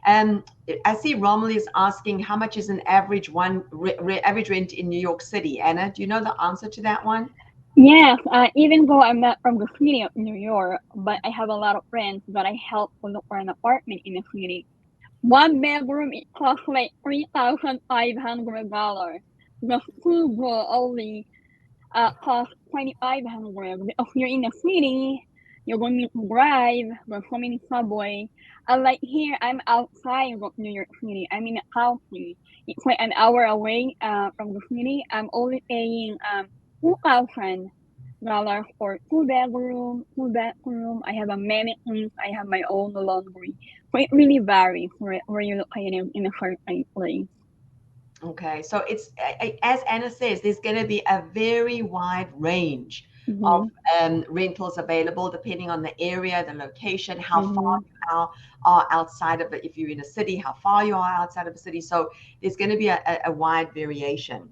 Um, I see Rommel is asking how much is an average average rent in New York City. Anna, do you know the answer to that one? Yes, even though I'm not from the city of New York, but I have a lot of friends that I help to look for an apartment in the city. One bedroom it costs like $3,500. The food will only cost 2,500. If you're in the city, you're going to drive. There's so many subway. And like here, I'm outside of New York City. I'm in a county. It's like an hour away from the city. I'm only paying $2,000 for two bedroom. I have amenities. I have my own laundry. So it really varies where you're located in a certain place. Okay, so it's as Anna says, there's going to be a very wide range of Mm-hmm. rentals available depending on the area, the location, how far Mm-hmm. you are outside of it. If you're in a city, how far you are outside of a city. So there's going to be a wide variation.